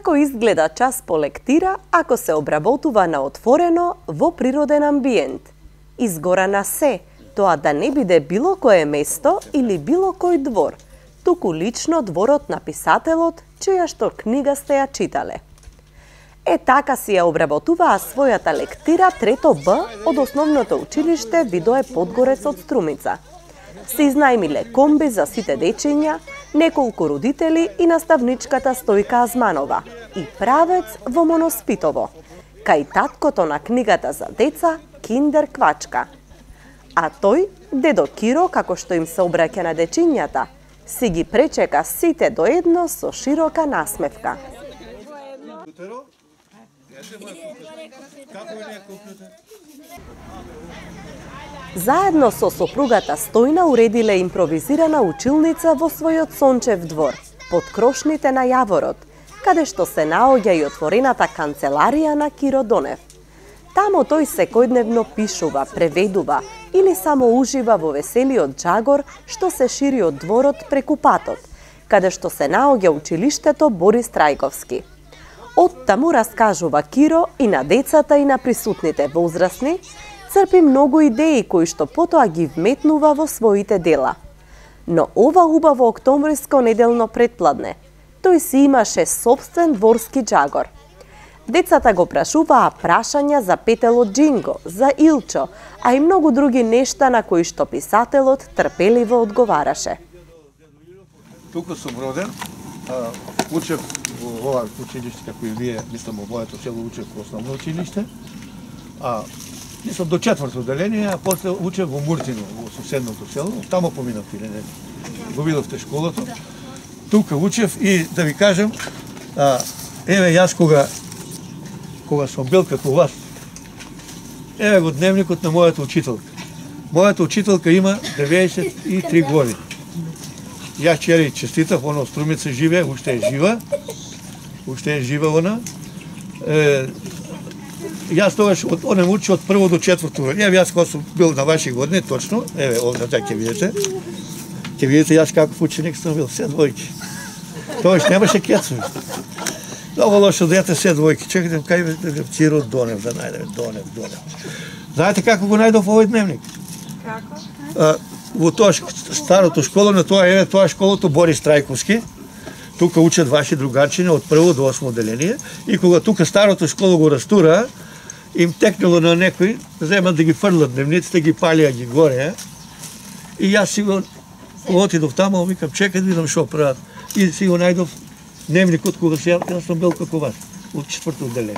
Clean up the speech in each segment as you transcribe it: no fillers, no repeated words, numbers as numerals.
Како изгледа час по лектира ако се обработува на отворено во природен амбиент? Изгора на се, тоа да не биде било кое место или било кој двор, туку лично дворот на писателот, чија што книга сте ја читале. Така си ја обработуваа својата лектира трето Б од основното училиште Видое Подгорец од Струмица. Се изнајмиле комби за сите дечиња, неколку родители и наставничката Стојка Азманова и правец во Моноспитово, кај таткото на книгата за деца Киндер Квачка. А тој, дедо Киро, како што им се обраќа на дечињата, си ги пречека сите до едно со широка насмевка. Заедно со сопругата Стојна уредиле импровизирана училница во својот сончев двор, под крошните на Јаворот, каде што се наоѓа и отворената канцеларија на Киро Донев. Тамо тој секојдневно пишува, преведува или само ужива во веселиот джагор што се шири од дворот преку патот, каде што се наоѓа училиштето Борис Трајковски. Оттаму раскажува Киро и на децата и на присутните возрастни, црпи многу идеи кои што потоа ги вметнува во своите дела. Но ова убаво октомвриско неделно предпладне, тој си имаше собствен дворски джагор. Децата го прашуваа прашања за петелот Джинго, за Илчо, а и многу други нешта на кои што писателот трпеливо одговараше. Тука сум роден, учев во ова училиште, како и вие, мислам, во моето село учев во основно училиште, мислам до четврто одделение, а после учев во Муртино, во соседното село, тамо поминав Пирене. Го видовте школото. Тука учев и да ви кажам, еве јас кога сум бил како вас, еве го дневникот на мојата учителка. Мојата учителка има 93 години. Јас вчера и честитав, она од Струмица живее, уште е жива она. Јас тогаш онем учи од прво до четврто. Еве јас кога сум бил на ваши години, точно, еве овде ќе видите. Ќе видите јас каков ученик сум бил, се двојки. Тогаш немаше кецови. Много лошо дете, се двојки. Чекайте, кај Киро Донев да најдеме, Донев. Знаете како го најдов овој дневник? Како? Во тоа старото школа, на тоа еве тоа школото Борис Трајковски. Тука учат ваши другарчиња од прво до 8 одделение и кога тука старото школо го растура, им текнало на некој, земат да ги фрлат дневниците, ги палија ги горе. И јас си го отидов тамо, викам чекај да видам што прават. И си го најдов дневникот кога јас сум бил како вас, од четврто одделение.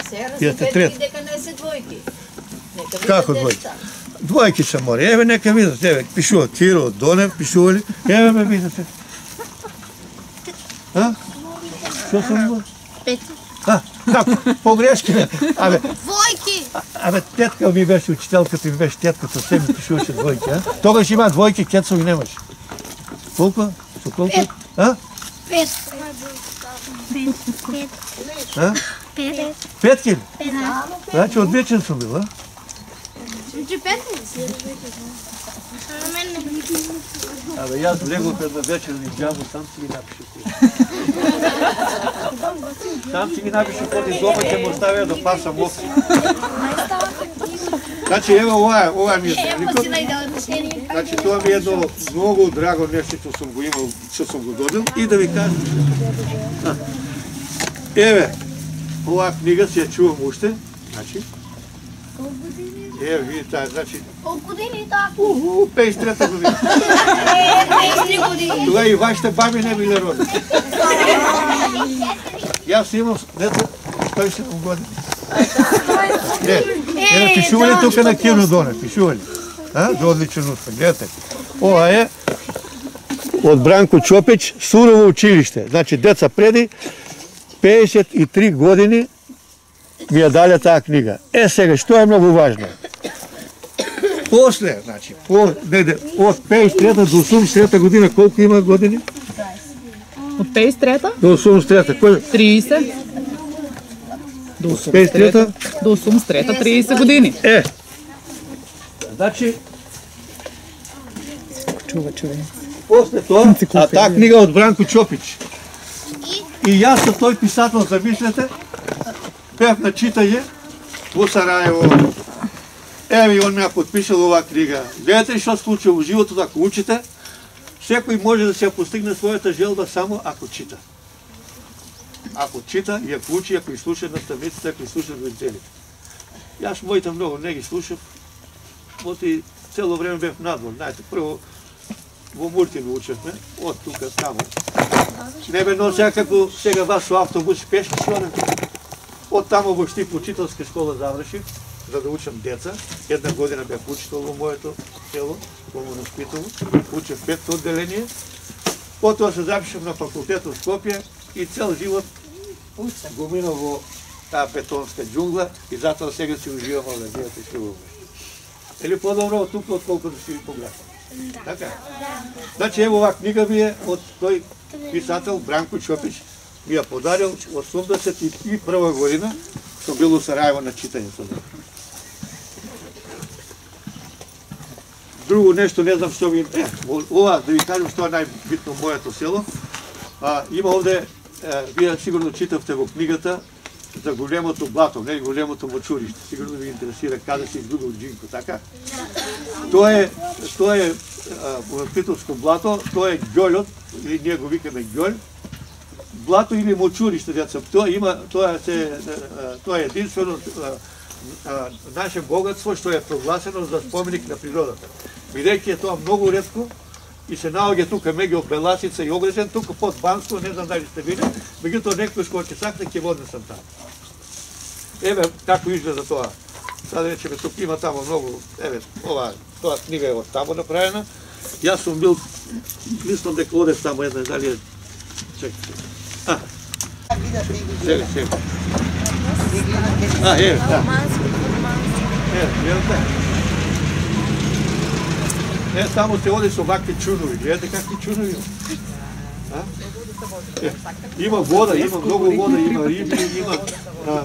Сега разумете дека не се двојки. Како двојки? Двојки се мори. Еве нека видат, еве пишува Киро Донев, пишували. Еве ме видите. Што сум го? Пети. Како? Погрешки не. Двојки! Тетка ми беше учителката, ми беше тетката, се ми пишуваше двојки, Тогаш има двојки, кецови немаше. Колку? Со колку? Пет. Петки? Значи од вечен сум бил, Значи петни? Јас влегов една вечер и џабо, сам си ги напишав. Сам си ги напишав, коди дома ќе му оставя да пасам овце. Значи, ево ова ми е дневникот. Значи, тоа ми е едно многу драго нешто што сум го имал, што сум го добил. И да ви кажам, еве, оваа книга си ја чувам уште. Значи, еве, видите, значи... Колку години таа? 53-та година. 53 години. Тога и вашите баби не биле родени. Јас имам дете 107 години. Не, пишували тука на Киро Донев, пишували. За одличен успех, гледате. Ова е од Бранко Чопич, Сурово училиште. Значи, деца преди 53 години ми ја дале таа книга. Сега, што е многу важно? После, значи, од 53 до 83 година, колку има години? Од 53 до 83 30. До 83 до 30 години. Значи, Чува. после тоа, таа книга од Бранко Чопич. И јас со тој писател, замислете, бев на читање во Сараево. Еви, он ме подпишал оваа книга. Гледате што случува во животот ако учите, секој може да се постигне својата желба само ако чита. Ако чита и ако учи, ако изслуша наставниците, ако изслуша родителите. Јас моите многу не ги слушав, оти цело време бев надвор. Знаете, прво во Муртино учевме, од тука тамо. Не ме носеа како сега вас со автобус пешки шорам. Од тамо во Штип учителска школа завршив, за да учам деца. Една година бев учител во моето село, во Моноспитово. Учев 5-то одделение. Потоа се запишав на факултетот в Скопје и цел живот го минав во таа бетонска џунгла и затоа сега си уживам овде, гледате што го. Или по-добро од тука, отколкото си поград. Така. Значи, ево оваа книга ми е од тој писател Бранко Чопич, ми ја подарил 81 година, што бил у Сараево на читање со него. Друго нешто, не знам што ми е, ова, да ви кажам што е најбитно моето село. Има овде, вие сигурно читавте во книгата, за големото блато, не големото мочуриште. Сигурно ви интересира каде се изгубил Джинко, така? Тоа е Моноспитовско блато, тоа е ѓолјот, или ние го викаме ѓолј. Блато или мочуриште, деца, тоа е единствено наше богатство што е прогласено за споменик на природата. Бидејќи е тоа многу ретко и се наоѓа тука меѓу Беласица и Огресен, тука под Банско, не знам дали сте видели, меѓутоа некој кога ќе сакне ќе однесам таму. Еве како изгледа тоа. Сега да речеме, тук има тамо многу, еве, тоа книга е од тамо направена. Јас сум бил, мислам дека одев тамо една, дали е, чекайте. Сега. Еве, да. Еве, само се оди со вакви чунови. Гледате какви чунови. Има вода, има многу вода, има риби, има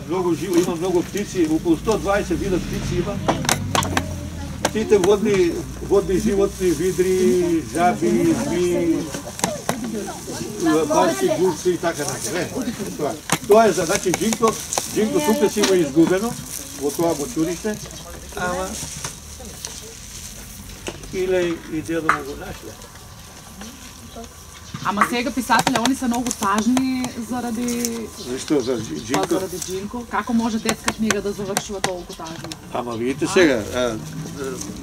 многу живо, има многу птици, околу 120 вида птици има. Сите водни животни, видри, жаби, змии, барски гурци и така натаму. Тоа е за, значи, Джинко тука си има изгубено, во тоа мочуриште, ама Иле и дедо му го нашле. Ама сега писателя, они се многу тажни заради... Зашто? За Джинко? Заради Джинко. Како може детска книга да завршува толку тажно? Ама видите сега,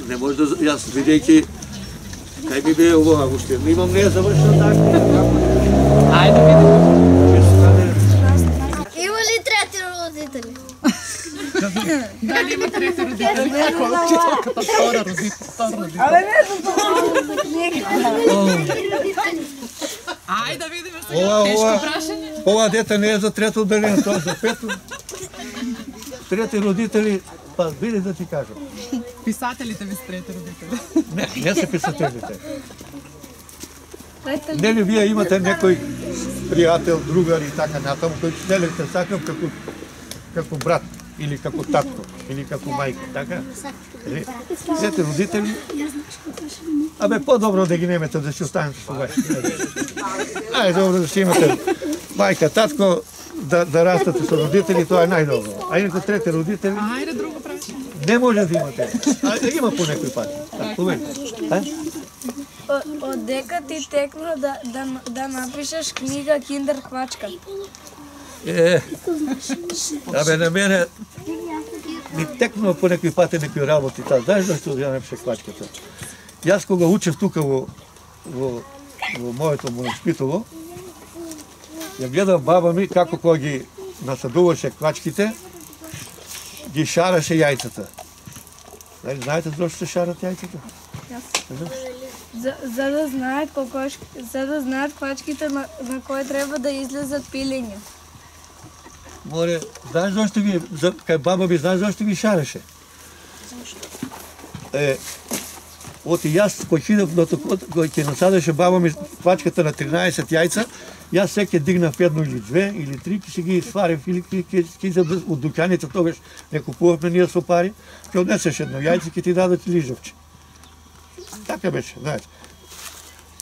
не може да... Јас видејќи кај ми бе ово, уште имам не е завршена таа книга. Ајде видимо. Има ли трети родители? Дали има трети родители? Учителката втора родител. Абе не знам Ајде да видиме сега. Тешко прашање. Ова дете не е за трето одделение, тоа за пето. Трети родители, па биде да ти кажам. Писателите ви с трети родители. Не се писателите. Нели вие имате некој пријател, другар и така натаму, кој нели те сакам како брат или како татко или како мајка, така? Трети родители. Абе по-добро да ги немете да си останете со вашите. Ајде добро да си имате мајка, татко, да растате со родители, тоа е најдобро. А инаку трети родители. Ајде друго прашање. Не може да имате. Има по некој пат. Од дека ти текна да напишеш книга Киндер квачка? Абе на мене ми текнува по некои пати некои работи таа. Знаеш зашто ја напише квачката? Јас кога учев тука во моето Моноспитово, ја гледав баба ми како кога ги насадуваше квачките, ги шараше јајцата. Знаете зашто се шарат јајцата? За да знаат квачките на кој треба да излезат пилење. Море, знаеш зашто ги, кај баба ми, знаеш зашто ги шареше? Оти јас, кој хидев кој ќе насадеше баба ми квачката на 13 јајца, јас секе дигнав едно или две, или три, ќе си ги сварив, или ќе изедам од дуќаните, тогаш не купувавме ние со пари, ќе однесеш едно јајце, ќе ти дадат лижавче. Така беше, знаеш.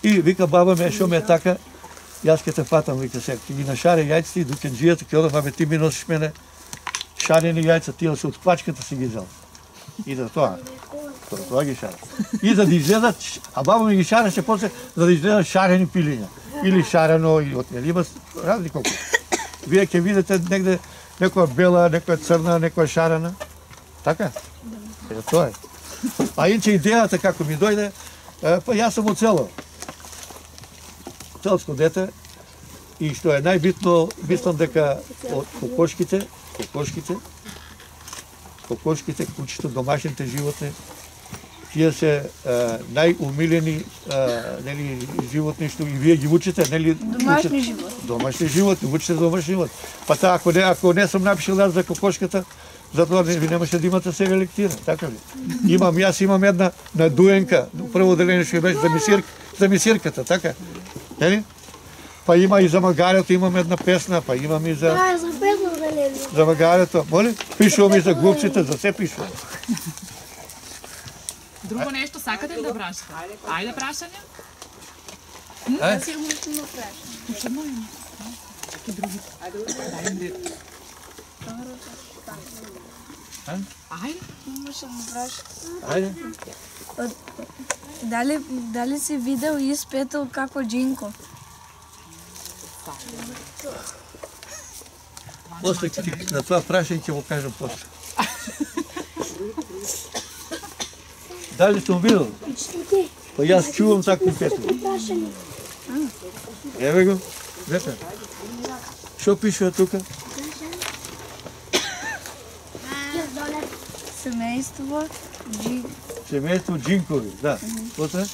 И вика баба ме, шо ме така, Јас ке те фатам, вика сега, ќе ги нашаре јајците и дукенџијата ќе одам, абе ти ми носиш мене шарени јајца, тие се од квачката си ги взел. И за тоа ги шара. И за да изгледат, а баба ми ги шареше после за да изгледат шарени пилиња. Или шарено, или од нели има разни колку. Вие ќе видите негде некоја бела, некоја црна, некоја шарена. Така? Ето тоа е. А иначе идејата како ми дојде, па јас сум од село. Селско дете. И што е најбитно, мислам дека од кокошките, кучето, домашните животни, тие се најумилени нели животни што и вие ги учите, нели? Домашни животни. Домашни животни, учите домашни животни. Па таа ако не сум напишал јас за кокошката, затоа ви немаше да имате сега лектира, така ли? Јас имам една надуенка, прво деление што беше за мисирката, така? Нели? Па има и за магарето, имам една песна, па имам и за... Да, за песна деление. За магарето, моли? Пишувам и за глупците, за се пишувам. Друго нешто сакате ли да прашате? Ајде прашање. Сигурно ќе ме прашам. Уште едно има. Ке други. Ајде. Ајде. Може да ме прашам. Ајде. Дали си видел и испетел како Джинко? После на това прашање ќе го кажам после. Дали сум видел? Па јас чувам такво петно. Еве го, дете. Што пишува тука? Семејство Семејство Джинкови, да. После?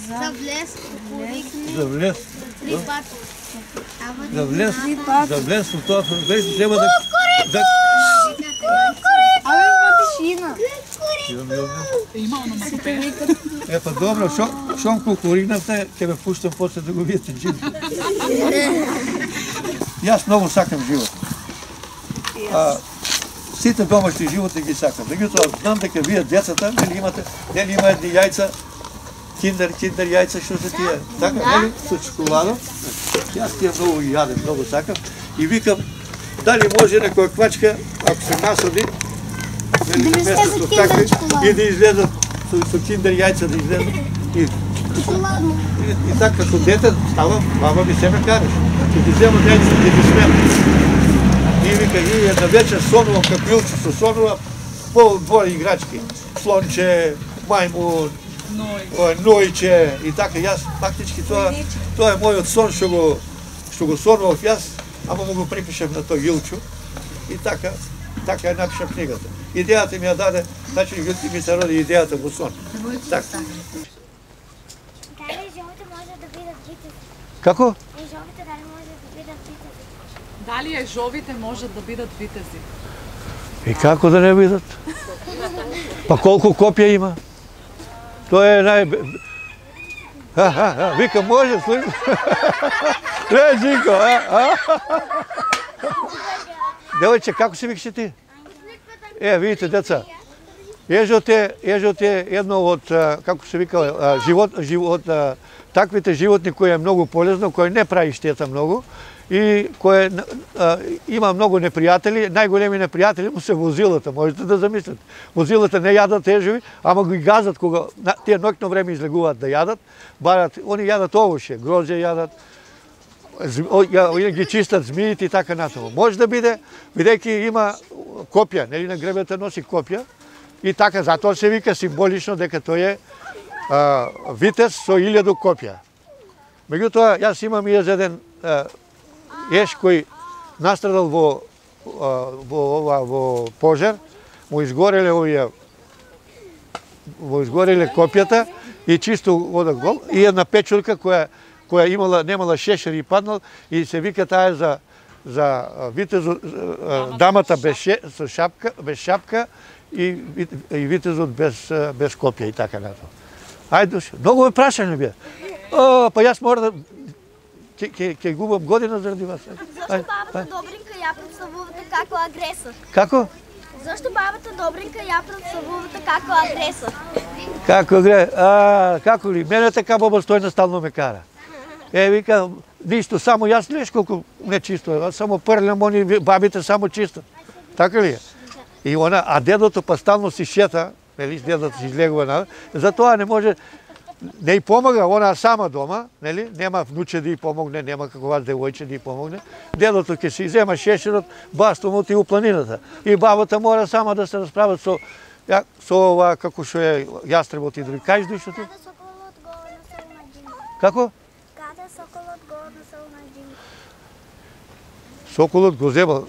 За влез, За влез. 3 пати. За влез. За влез во тоа влез треба да... Абе, во тишина. Има оно Па добро, шом кукуригнавте, ќе ме пуштам после да го видите Джинко. Јас многу сакам живот. Сите домашни животни ги сакам. Меѓутоа, знам дека вие децата, нели има едни јајца, киндер јајца, што се тие, така, нели, со чоколадо. Јас тие многу ги јадем, многу сакам. И викам, дали може некоја квачка, ако се насади, место такви, и да излезат со киндер јајца да излезат. И така, како дете, ставам, баба ми се ме караш. И ги земам јајца, и ги смем. И вика, и една вечер сонувам, капилче со сонува, пол двор играчки. Слонче, мајмун, нојче и така. Јас фактички тоа е мојот сон што го сонував јас, ама му го припишав на тој Илчо. И така е напишав книгата. Идејата ми ја даде, значи ми се роди идејата во сон. Така. Дали ежовите може да видат витези? Како? Ежовите дали може да видат витези? Дали ежовите можат да бидат витези? И како да не видат? Па колку копија има? Тоа е вика, може, слушай. Не, Джинко, Девојче, како се викаше ти? Видите, деца, ежот е едно од, како се вика, таквите животни кои е многу полезно, кој не прави штета многу и кој има многу непријатели, најголеми непријатели му се возилата, можете да замислите. Возилата не јадат ежови, ама ги газат кога тие ноќно време излегуваат да јадат, барат, они јадат овоше, грозе јадат, ги чистат змиите и така натаму. Може да биде, бидејќи има копја, нели на гребете носи копја, и така, затоа се вика символично дека тој е витез со 1000 копја. Меѓутоа, јас имам и еден еж кој настрадал во пожар, му изгореле копјата и чисто вода гол, и една печурка која немала шешер и паднал, и се вика таа за витезот, дамата без шапка и витезот без копја и така натаму. Ајде, многу ме прашање бе. Па јас мора да ќе губам година заради вас. Зашто бабата Добринка ја представувате како агресор? Како? Зашто бабата Добринка ја представувате како агресор? Како ли? Мене така баба Стојна стално ме кара. Вика, ништо, само јас знаеш колку нечисто, само прлям, они бабите само чисто. Така ли е? И она, а дедото па стално си шета, нели, дедото си излегува на, затоа не може, не й помага, она сама дома, нели, нема внуче да й помогне, нема какова девојче да й помогне. Дедото ќе си зема шеширот, бастомот и у планината. И бабата мора сама да се расправат со ова, како што е јастребот и други. Кажи душто ти? Како? Каде соколот го однесел на Джинко? Соколот го земал.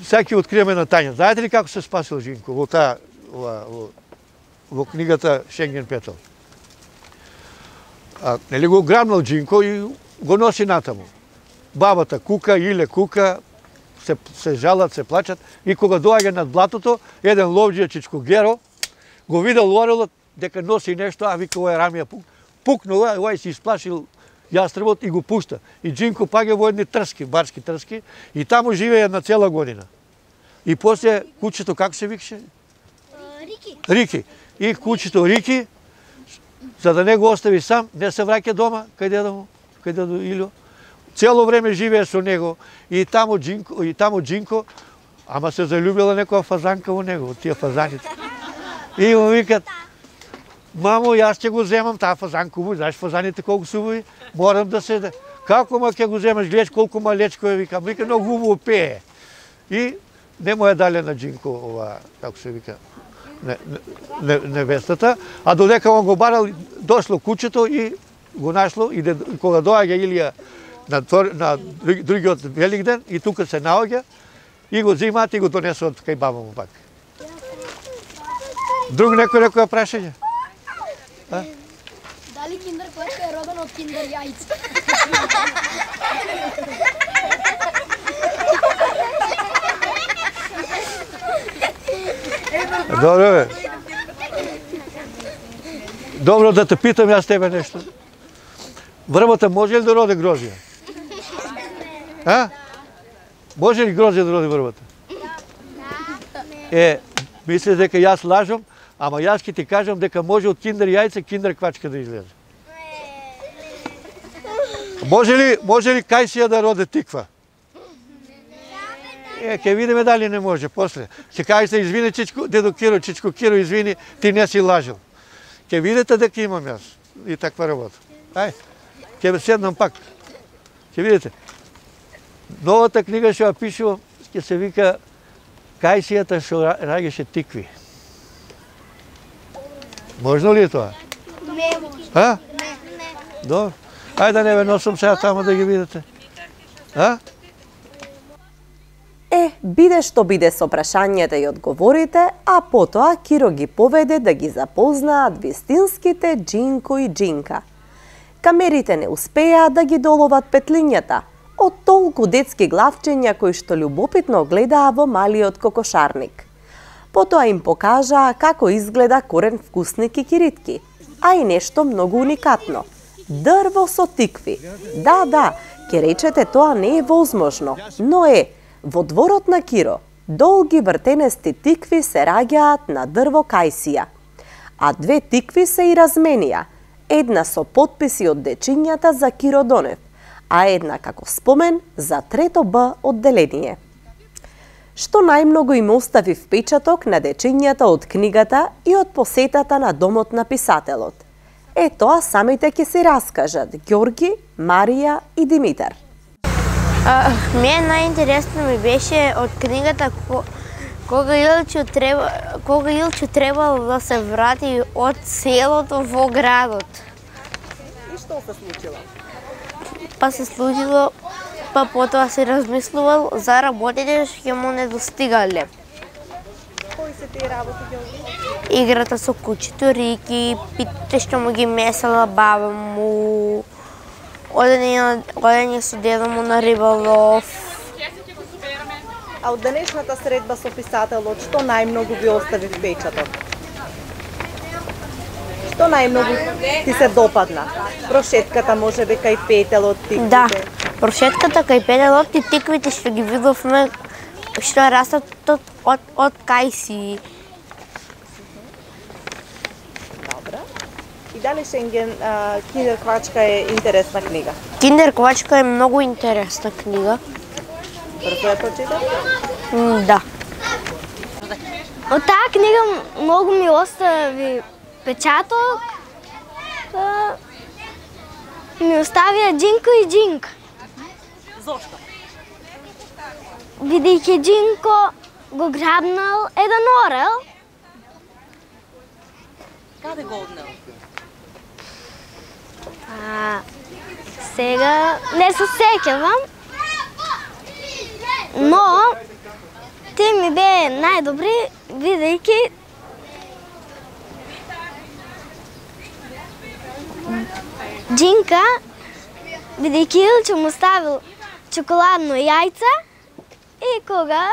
Сега ќе откриеме на тајна. Знаете ли како се спасил Джинко во книгата Шенген Петел? Нели го грабнал Джинко и го носи натаму. Бабата кука, Иле кука, се жалат, се плачат и кога доаѓа над блатото, еден ловџија чичко Геро го видел орелот дека носи нешто, а вика ова е рамија пукнал, овај си исплашил јастребот и го пушта. И Джинко паѓа во едни трски, барски трски и таму живее една цела година. И после кучето како се викаше? Рики. И кучето Рики, за да не го остави сам, не се враќа дома, каде до Илјо. Цело време живее со него и таму Джинко, ама се залюбила некоја фазанка во него, од тие фазаните. И му викат: мамо, јас ќе го земам таа фазанка, знаеш фазаните колку се убави, морам да се... Како ма ќе го земаш, гледаш колку малечко е, викам, вика, многу убаво пее. И не му ја дале на Джинко ова, како се вика, невестата, а додека он го барал, дошло кучето и го нашло, и кога доаѓа Илија на другиот Великден, и тука се наоѓа, и го зимаат и го донесуват кај баба му пак. Друг некој прашање? Дали киндер квачка е роден од киндер јајце? Добро бе. Добро да те питам јас тебе нешто. Врбата може ли да роди грозија? Може ли грозија да роди врбата? Мислиш дека јас лажам, ама јас ќе ти кажам дека може од киндер јајце киндер квачка да излезе. Може ли кајсија да роди тиква? Ќе видиме дали не може после. Ќе кажете: извини дедо Киро, чичко Киро, извини, ти не си лажил. Ќе видите дека имам јас и таква работа. Ќе седнам пак. Ќе видите. Новата книга што ја пишувам ќе се вика Кајсијата што раѓаше тикви. Можно ли е тоа? Не може. Добро. Ајде да не ве носам сега тамо да ги видите. Биде што биде со прашањата и одговорите, а потоа Киро ги поведе да ги запознаат вистинските Джинко и Джинка. Камерите не успеа да ги доловат петлињата од толку детски главчиња кои што љубопитно гледаа во малиот кокошарник. Потоа им покажаа како изгледа корен вкусни кикиритки, а и нешто многу уникатно – дрво со тикви. Да, ќе речете тоа не е возможно, но во дворот на Киро долги вртенести тикви се раѓаат на дрво кајсија, а две тикви се и разменија, една со потписи од дечињата за Киро Донев, а една како спомен за трето Б одделение. Што најмногу им остави впечаток на дечињата од книгата и од посетата на домот на писателот? Тоа самите ќе се раскажат Ѓорги, Марија и Димитар. Мене најинтересно ми беше од книгата кога Илчо требало да се врати од селото во градот. И што се случило? Па потоа се размислувал за работите што ќе му недостигале. Кои се тие работи, Ѓорги? Играта со кучето Рики, питите што му ги месела баба му, одење со дедо му на риболов. А од денешната средба со писателот, што најмногу ви остави впечаток? Што најмногу ти се допадна? Прошетката можеби кај петелот, тиквите? Да, прошетката кај петелот и тиквите што ги видовме што растат од кајси. И дали Шенген Киндер квачка е интересна книга? Киндер квачка е многу интересна книга. Брзо ја прочита? Да. Од таа книга многу ми остави печаток. Ми оставија Джинко и Джинка. Зошто? Бидејќи Джинко го грабнал еден орел. Каде го однел? Сега не се сеќавам. Но тие ми беа најдобри, бидејќи Джинка, бидејќи Илчо му ставил чоколадно јајце и кога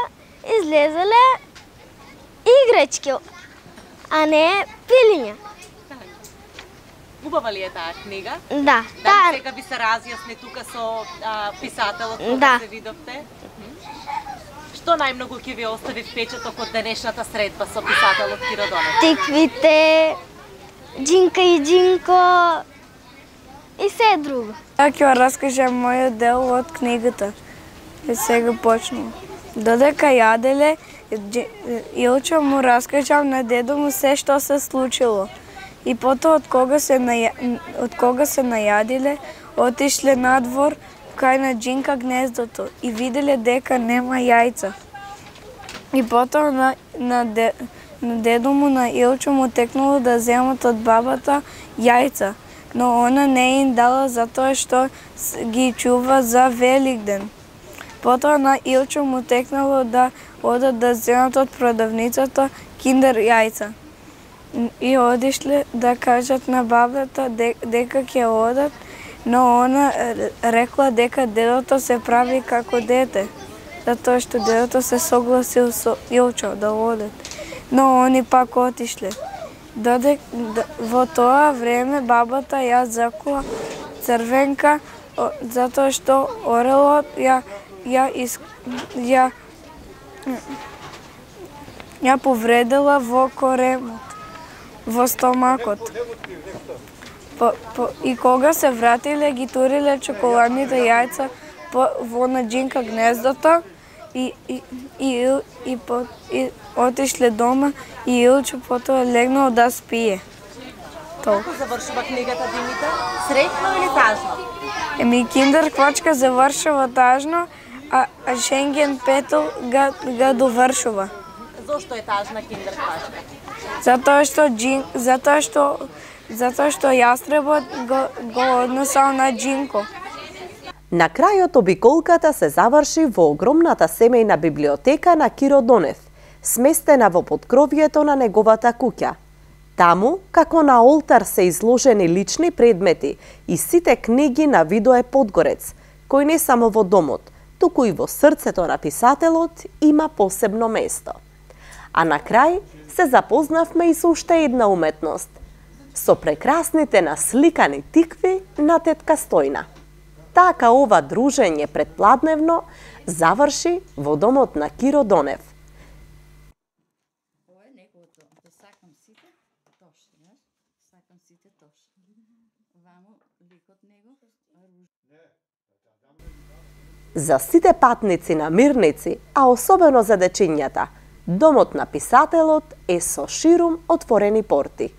излезеле играчки, а не пилиња. Убава ли е таа книга? Да. Дали сега ви се разјасни тука со писателот кога Да. се видовте? Што најмногу ќе ви остави впечаток од денешната средба со писателот Киро Донев? Тиквите, Джинка и Джинко и се друго. Ја ќе раскажам мојот дел од книгата. И сега почнувам. Додека јаделе, Илчо му раскажав на дедо му се што се случило. И потоа од кога се најадиле, отишле надвор кај на Джинка гнездото и виделе дека нема јајца. И потоа на дедо му на Илчо му текнало да земат од бабата јајца, но она не им дала затоа што ги чува за Великден. Потоа на Илчо му текнало да одат да земат од продавницата киндер јајца. И одишле да кажат на бабата дека ќе одат, но она рекла дека дедото се прави како дете, затоа што дедото се согласил со Илчо да одат. Но они пак отишле. Во тоа време бабата ја закула црвенка затоа што орелот ја повредила во коремот, во стомакот. И кога се вратиле, ги туриле чоколадните јајца во на Джинка гнездото и отишле дома и Илчо потоа легнал да спие. Како завршува книгата, Димитар? Среќно или тажно? Киндер квачка завршува тажно, а Шенген Петел ga довршува. Зошто е тажна Киндер квачка? Затоа што јастребот го однесал на Джинко. На крајот обиколката се заврши во огромната семејна библиотека на Киро Донев, сместена во поткровјето на неговата куќа. Таму, како на олтар се изложени лични предмети и сите книги на Видое Подгорец, кој не само во домот, туку и во срцето на писателот има посебно место. А на крај се запознавме и со уште една уметност, со прекрасните насликани тикви на тетка Стојна. Така ова дружење предпладневно заврши во домот на Киро Донев. За сите патници на мирници, а особено за дечињата, домот на писателот е со ширум отворени порти.